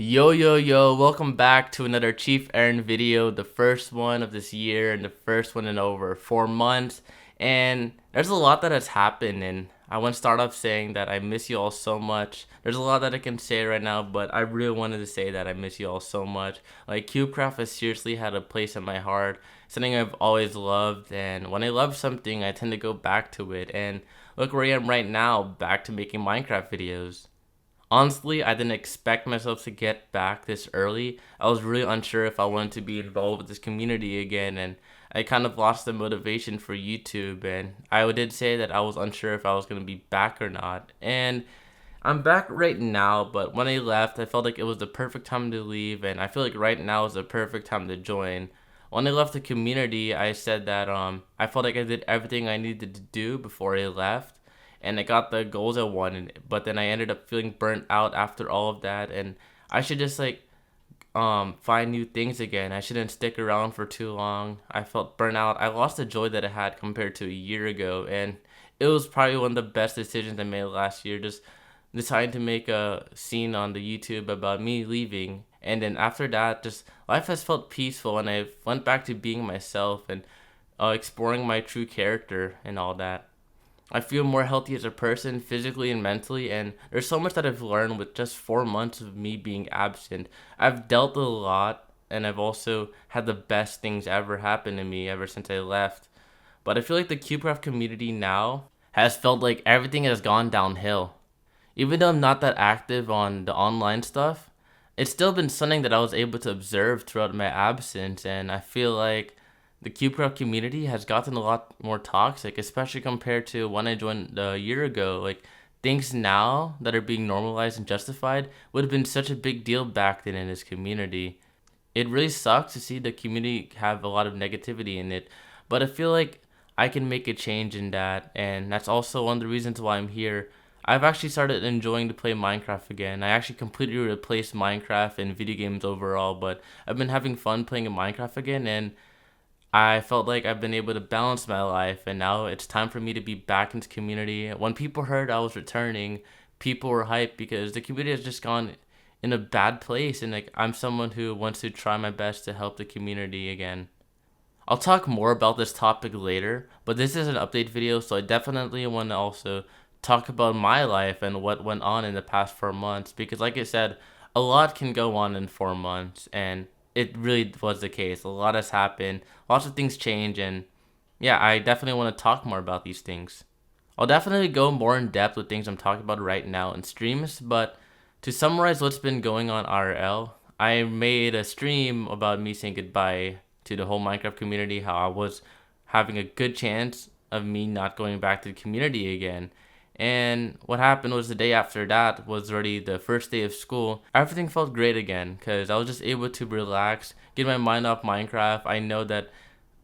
Yo, welcome back to another Chief Aaron video, the first one of this year and the first one in over 4 months. And there's a lot that has happened, and I want to start off saying that I miss you all so much. There's a lot that I can say right now, but I really wanted to say that I miss you all so much. Like, Cubecraft has seriously had a place in my heart, something I've always loved, and when I love something, I tend to go back to it. And look where I am right now, back to making Minecraft videos. Honestly, I didn't expect myself to get back this early. I was really unsure if I wanted to be involved with this community again, and I kind of lost the motivation for YouTube. And I did say that I was unsure if I was going to be back or not. And I'm back right now, but when I left, I felt like it was the perfect time to leave, and I feel like right now is the perfect time to join. When I left the community, I said that I felt like I did everything I needed to do before I left, and I got the goals I wanted, but then I ended up feeling burnt out after all of that, and I should just find new things again. I shouldn't stick around for too long. I felt burnt out. I lost the joy that I had compared to a year ago, and it was probably one of the best decisions I made last year, just deciding to make a scene on the YouTube about me leaving. And then after that, just life has felt peaceful, and I went back to being myself and exploring my true character and all that. I feel more healthy as a person, physically and mentally, and there's so much that I've learned with just 4 months of me being absent. I've dealt a lot, and I've also had the best things ever happen to me ever since I left. But I feel like the Cubecraft community now has felt like everything has gone downhill. Even though I'm not that active on the online stuff, it's still been something that I was able to observe throughout my absence, and I feel like the Cubecraft community has gotten a lot more toxic, especially compared to when I joined a year ago. Like, things now that are being normalized and justified would have been such a big deal back then in this community. It really sucks to see the community have a lot of negativity in it, but I feel like I can make a change in that, and that's also one of the reasons why I'm here. I've actually started enjoying to play Minecraft again. I actually completely replaced Minecraft and video games overall, but I've been having fun playing in Minecraft again, and I felt like I've been able to balance my life, and now it's time for me to be back into community. When people heard I was returning, people were hyped because the community has just gone in a bad place, and like, I'm someone who wants to try my best to help the community again. I'll talk more about this topic later, but this is an update video, so I definitely want to also talk about my life and what went on in the past 4 months, because like I said, a lot can go on in 4 months, and it really was the case. A lot has happened, lots of things change, and yeah, I definitely want to talk more about these things. I'll definitely go more in depth with things I'm talking about right now in streams, but to summarize what's been going on IRL, I made a stream about me saying goodbye to the whole Minecraft community, how I was having a good chance of me not going back to the community again. And what happened was the day after that was already the first day of school. Everything felt great again because I was just able to relax, get my mind off Minecraft. I know that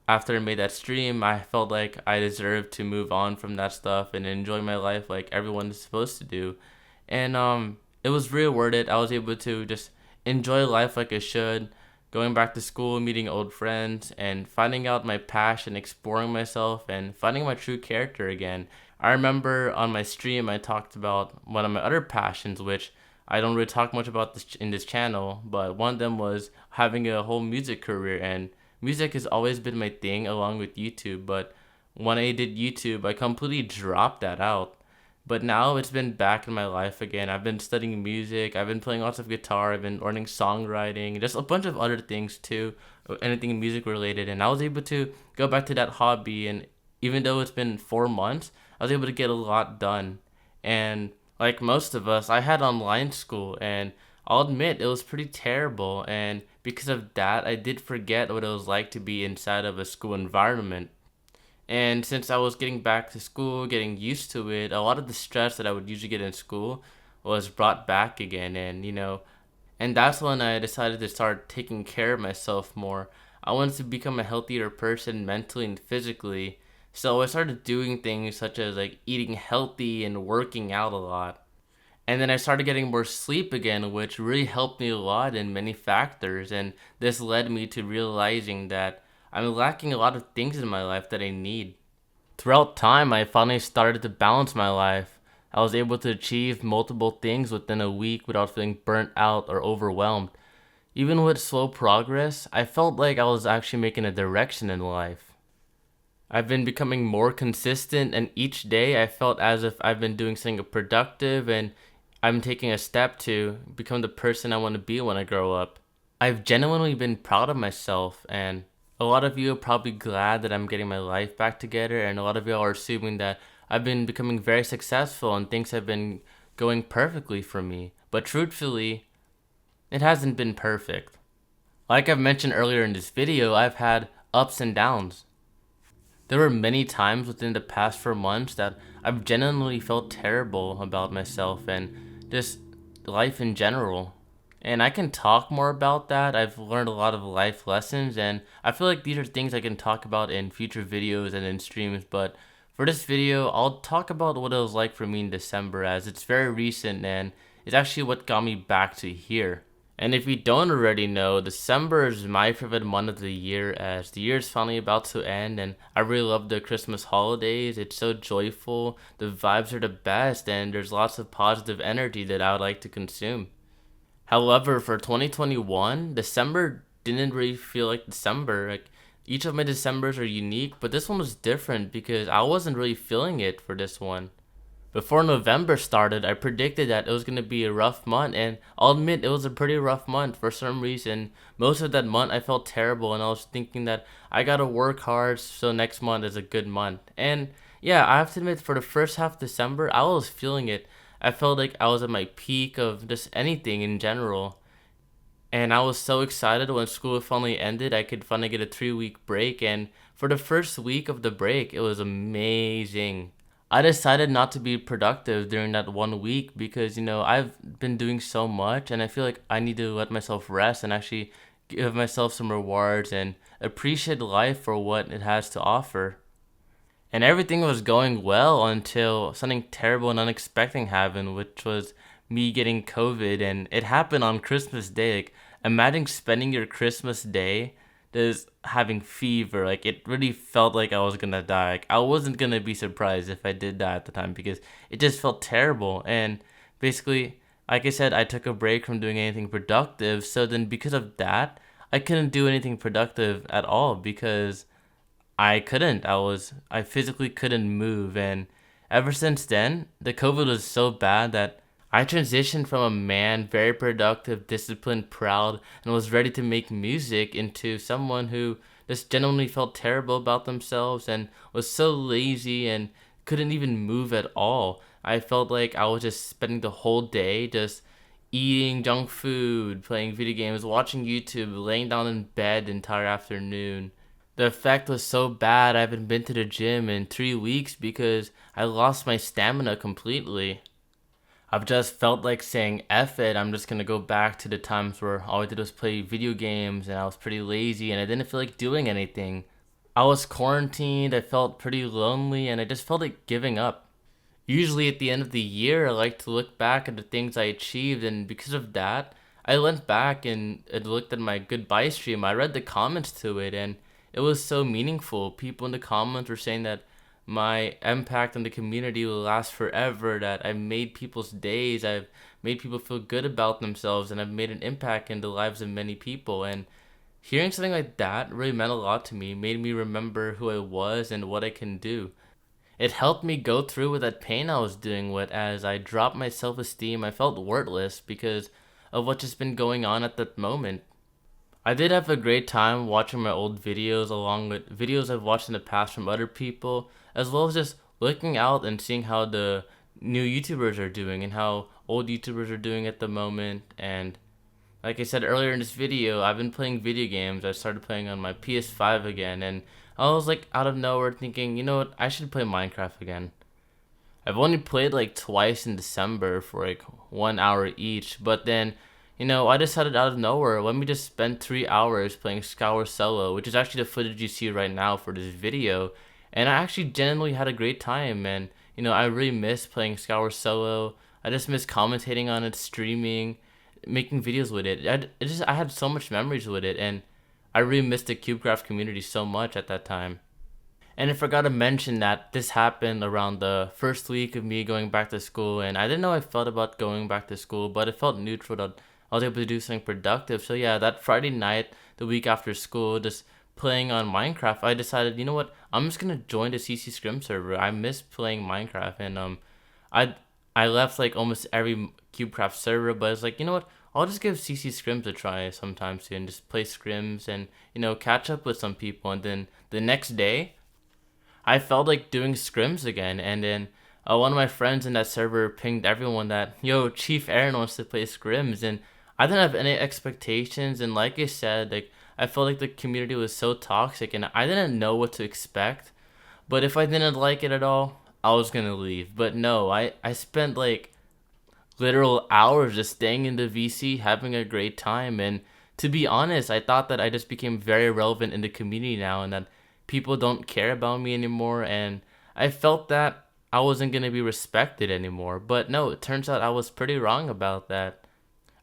after I made that stream, I felt like I deserved to move on from that stuff and enjoy my life like everyone is supposed to do. And it was real worth it. I was able to just enjoy life like I should, going back to school, meeting old friends, and finding out my passion, exploring myself, and finding my true character again. I remember on my stream I talked about one of my other passions, which I don't really talk much about this in this channel, but one of them was having a whole music career, and music has always been my thing along with YouTube, but when I did YouTube, I completely dropped that out. But now it's been back in my life again. I've been studying music, I've been playing lots of guitar, I've been learning songwriting, just a bunch of other things too, anything music related, and I was able to go back to that hobby, and even though it's been 4 months, I was able to get a lot done. And like most of us, I had online school, and I'll admit it was pretty terrible, and because of that, I did forget what it was like to be inside of a school environment. And since I was getting back to school, getting used to it, a lot of the stress that I would usually get in school was brought back again. And that's when I decided to start taking care of myself more. I wanted to become a healthier person mentally and physically. So I started doing things such as like eating healthy and working out a lot. And then I started getting more sleep again, which really helped me a lot in many factors. And this led me to realizing that I'm lacking a lot of things in my life that I need. Throughout time, I finally started to balance my life. I was able to achieve multiple things within a week without feeling burnt out or overwhelmed. Even with slow progress, I felt like I was actually making a direction in life. I've been becoming more consistent, and each day I felt as if I've been doing something productive and I'm taking a step to become the person I want to be when I grow up. I've genuinely been proud of myself, and a lot of you are probably glad that I'm getting my life back together, and a lot of you are assuming that I've been becoming very successful and things have been going perfectly for me. But truthfully, it hasn't been perfect. Like I've mentioned earlier in this video, I've had ups and downs. There were many times within the past 4 months that I've genuinely felt terrible about myself and just life in general. And I can talk more about that. I've learned a lot of life lessons, and I feel like these are things I can talk about in future videos and in streams. But for this video, I'll talk about what it was like for me in December, as it's very recent and it's actually what got me back to here. And if you don't already know, December is my favorite month of the year, as the year is finally about to end, and I really love the Christmas holidays. It's so joyful, the vibes are the best, and there's lots of positive energy that I would like to consume. However, for 2021, December didn't really feel like December. Like, each of my Decembers are unique, but this one was different because I wasn't really feeling it for this one. Before November started, I predicted that it was going to be a rough month, and I'll admit it was a pretty rough month for some reason. Most of that month, I felt terrible, and I was thinking that I gotta work hard so next month is a good month. And yeah, I have to admit, for the first half of December, I was feeling it. I felt like I was at my peak of just anything in general. And I was so excited when school finally ended. I could finally get a 3 week break. And for the first week of the break, it was amazing. I decided not to be productive during that 1 week because, I've been doing so much and I feel like I need to let myself rest and actually give myself some rewards and appreciate life for what it has to offer. And everything was going well until something terrible and unexpected happened, which was me getting COVID. And it happened on Christmas Day. Like, imagine spending your Christmas Day just having fever. Like, it really felt like I was gonna die. Like, I wasn't gonna be surprised if I did die at the time because it just felt terrible. And basically, like I said, I took a break from doing anything productive. So then, because of that, I couldn't do anything productive at all because I couldn't. I physically couldn't move, and ever since then, the COVID was so bad that I transitioned from a man, very productive, disciplined, proud, and was ready to make music, into someone who just genuinely felt terrible about themselves and was so lazy and couldn't even move at all. I felt like I was just spending the whole day just eating junk food, playing video games, watching YouTube, laying down in bed the entire afternoon. The effect was so bad I haven't been to the gym in 3 weeks because I lost my stamina completely. I've just felt like saying F it, I'm just gonna go back to the times where all I did was play video games and I was pretty lazy and I didn't feel like doing anything. I was quarantined, I felt pretty lonely, and I just felt like giving up. Usually at the end of the year, I like to look back at the things I achieved, and because of that, I went back and looked at my goodbye stream. I read the comments to it, and it was so meaningful. People in the comments were saying that my impact on the community will last forever, that I've made people's days, I've made people feel good about themselves, and I've made an impact in the lives of many people. And hearing something like that really meant a lot to me, made me remember who I was and what I can do. It helped me go through with that pain I was dealing with. As I dropped my self-esteem, I felt worthless because of what just been going on at that moment. I did have a great time watching my old videos along with videos I've watched in the past from other people, as well as just looking out and seeing how the new YouTubers are doing and how old YouTubers are doing at the moment. And like I said earlier in this video, I've been playing video games. I started playing on my PS5 again, and I was like out of nowhere thinking, you know what, I should play Minecraft again. I've only played like twice in December for like 1 hour each, but then, I decided out of nowhere, let me just spend 3 hours playing Scour Solo, which is actually the footage you see right now for this video, and I actually genuinely had a great time, and, I really miss playing Scour Solo. I just miss commentating on it, streaming, making videos with it. I had so much memories with it, and I really missed the Cubecraft community so much at that time. And I forgot to mention that this happened around the first week of me going back to school, and I didn't know how I felt about going back to school, but it felt neutral that I was able to do something productive. So yeah, that Friday night, the week after school, just playing on Minecraft, I decided, you know what, I'm just gonna join the CC Scrim server. I miss playing Minecraft, and I I left like almost every Cubecraft server, but it's like, you know what, I'll just give CC Scrims a try sometime soon. Just play Scrims and catch up with some people, and then the next day I felt like doing scrims again, and then one of my friends in that server pinged everyone that, yo, Chief Aaron wants to play scrims, and I didn't have any expectations, and like I said, like I felt like the community was so toxic, and I didn't know what to expect, but if I didn't like it at all, I was gonna leave. But no, I spent like literal hours just staying in the VC, having a great time. And to be honest, I thought that I just became very relevant in the community now and that people don't care about me anymore. And I felt that I wasn't going to be respected anymore. But no, it turns out I was pretty wrong about that.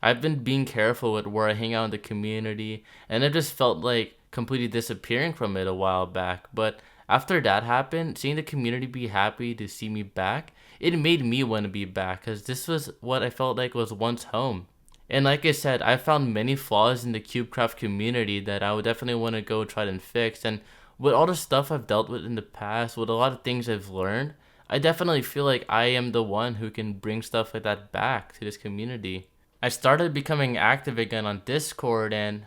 I've been being careful with where I hang out in the community, and I just felt like completely disappearing from it a while back. But after that happened, seeing the community be happy to see me back, it made me want to be back because this was what I felt like was once home. And like I said, I found many flaws in the Cubecraft community that I would definitely want to go try and fix. And with all the stuff I've dealt with in the past, with a lot of things I've learned, I definitely feel like I am the one who can bring stuff like that back to this community. I started becoming active again on Discord, and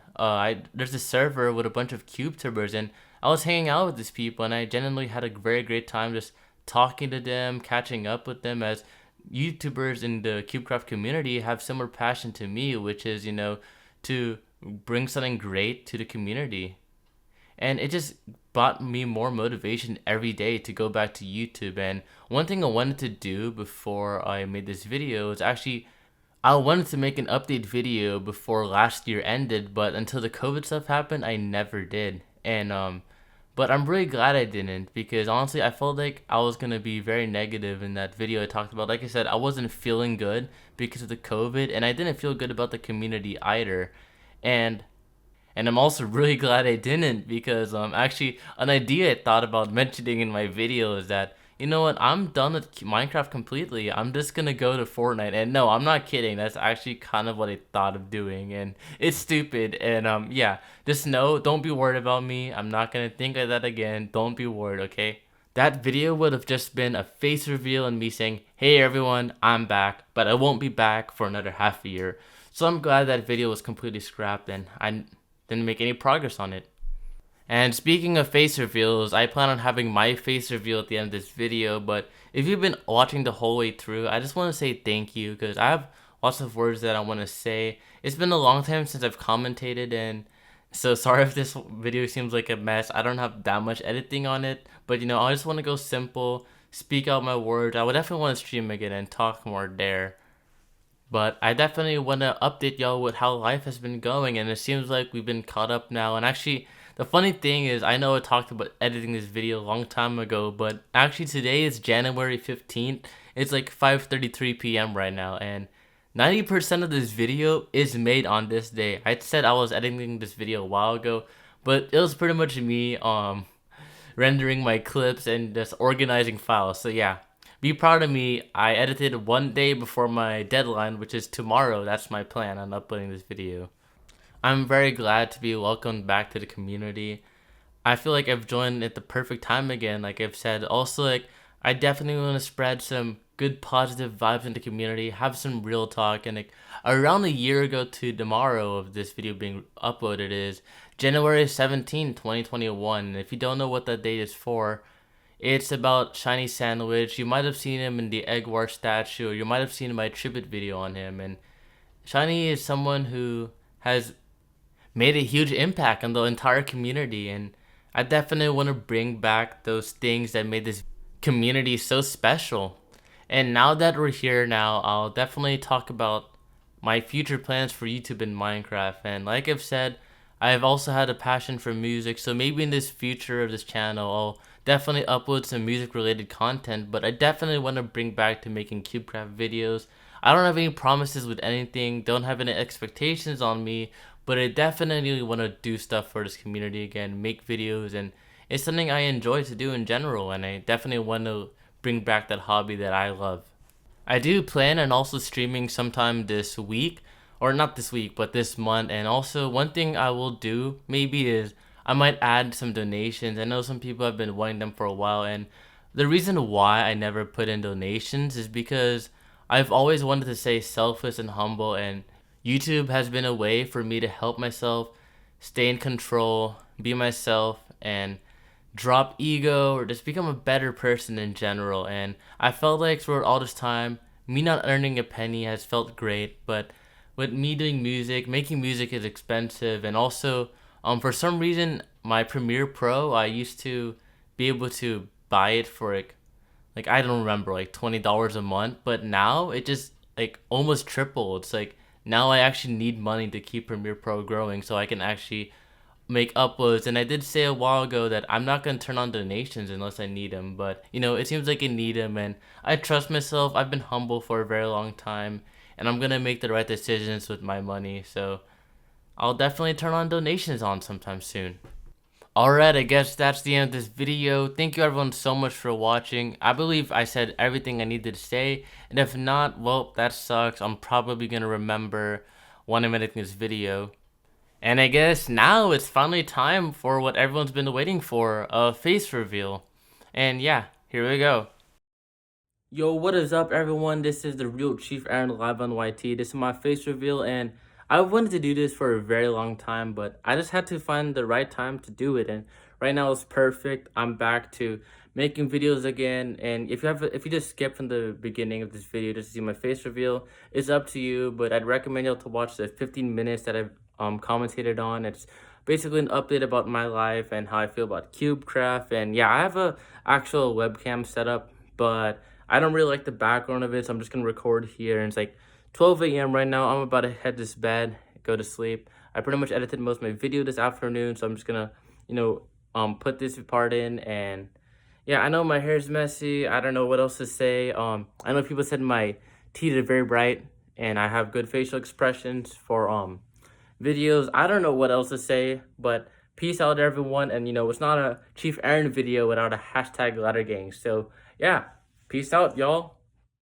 there's a server with a bunch of CubeTubers, and I was hanging out with these people, and I genuinely had a very great time just talking to them, catching up with them, as YouTubers in the Cubecraft community have similar passion to me, which is, to bring something great to the community. And it just brought me more motivation every day to go back to YouTube. And one thing I wanted to do before I made this video is actually I wanted to make an update video before last year ended, but until the COVID stuff happened, I never did. And but I'm really glad I didn't, because honestly, I felt like I was gonna be very negative in that video I talked about. Like I said, I wasn't feeling good because of the COVID, and I didn't feel good about the community either. And I'm also really glad I didn't, because actually an idea I thought about mentioning in my video is that, you know what, I'm done with Minecraft completely. I'm just gonna go to Fortnite. And no, I'm not kidding. That's actually kind of what I thought of doing, and it's stupid. And yeah, just know, don't be worried about me. I'm not gonna think of that again. Don't be worried, okay? That video would have just been a face reveal and me saying, hey everyone, I'm back, but I won't be back for another half a year. So I'm glad that video was completely scrapped and I didn't make any progress on it. And speaking of face reveals, I plan on having my face reveal at the end of this video, but if you've been watching the whole way through, I just want to say thank you, because I have lots of words that I want to say. It's been a long time since I've commentated, and so sorry if this video seems like a mess. I don't have that much editing on it, but I just want to go simple, speak out my words. I would definitely want to stream again and talk more there. But I definitely want to update y'all with how life has been going, and it seems like we've been caught up now. And actually, the funny thing is, I know I talked about editing this video a long time ago, but actually today is January 15th. It's like 5:33 p.m. right now, and 90% of this video is made on this day. I said I was editing this video a while ago, but it was pretty much me rendering my clips and just organizing files. So yeah, be proud of me. I edited one day before my deadline, which is tomorrow. That's my plan on uploading this video. I'm very glad to be welcomed back to the community. I feel like I've joined at the perfect time again, like I've said. Also, like, I definitely want to spread some good positive vibes in the community, have some real talk. And like around a year ago to tomorrow of this video being uploaded is January 17, 2021. And if you don't know what that date is for, it's about Shiny Sandwich. You might have seen him in the Egg War statue, or you might have seen my tribute video on him. And Shiny is someone who has made a huge impact on the entire community, and I definitely want to bring back those things that made this community so special. And now that we're here now, I'll definitely talk about my future plans for YouTube and Minecraft. And like I've said, I've also had a passion for music, so maybe in this future of this channel, I'll definitely upload some music related content, but I definitely want to bring back to making Cubecraft videos. I don't have any promises with anything, don't have any expectations on me, but I definitely want to do stuff for this community again, make videos, and it's something I enjoy to do in general, and I definitely want to bring back that hobby that I love. I do plan on also streaming sometime this week, or not this week, but this month. And also, one thing I will do maybe is I might add some donations. I know some people have been wanting them for a while, and the reason why I never put in donations is because I've always wanted to stay selfless and humble, and YouTube has been a way for me to help myself stay in control, be myself, and drop ego or just become a better person in general. And I felt like throughout all this time, me not earning a penny has felt great, but with me doing music, making music is expensive, and also for some reason my Premiere Pro, I used to be able to buy it for like I don't remember, like $20 a month, but now it just like almost tripled. It's like now I actually need money to keep Premiere Pro growing so I can actually make uploads. And I did say a while ago that I'm not going to turn on donations unless I need them, but it seems like I need them, and I trust myself. I've been humble for a very long time, and I'm going to make the right decisions with my money. So I'll definitely turn on donations on sometime soon. Alright, I guess that's the end of this video. Thank you everyone so much for watching. I believe I said everything I needed to say, and if not, well, that sucks. I'm probably going to remember when I'm editing this video. And I guess now it's finally time for what everyone's been waiting for, a face reveal. And yeah, here we go. Yo, what is up everyone? This is the real Chief Aaron live on YT. This is my face reveal, and I wanted to do this for a very long time, but I just had to find the right time to do it, and right now it's perfect. I'm back to making videos again, and if you just skip from the beginning of this video just to see my face reveal, it's up to you, but I'd recommend y'all to watch the 15 minutes that I've commentated on. It's basically an update about my life and how I feel about Cubecraft, and yeah, I have a actual webcam setup, but I don't really like the background of it, so I'm just gonna record here. And it's like 12 a.m. right now. I'm about to head to bed, go to sleep. I pretty much edited most of my video this afternoon, so I'm just gonna, put this part in. And yeah, I know my hair's messy. I don't know what else to say. I know people said my teeth are very bright, and I have good facial expressions for videos. I don't know what else to say, but peace out everyone. And it's not a Chief Aaron video without a hashtag ladder gang. So yeah. Peace out, y'all.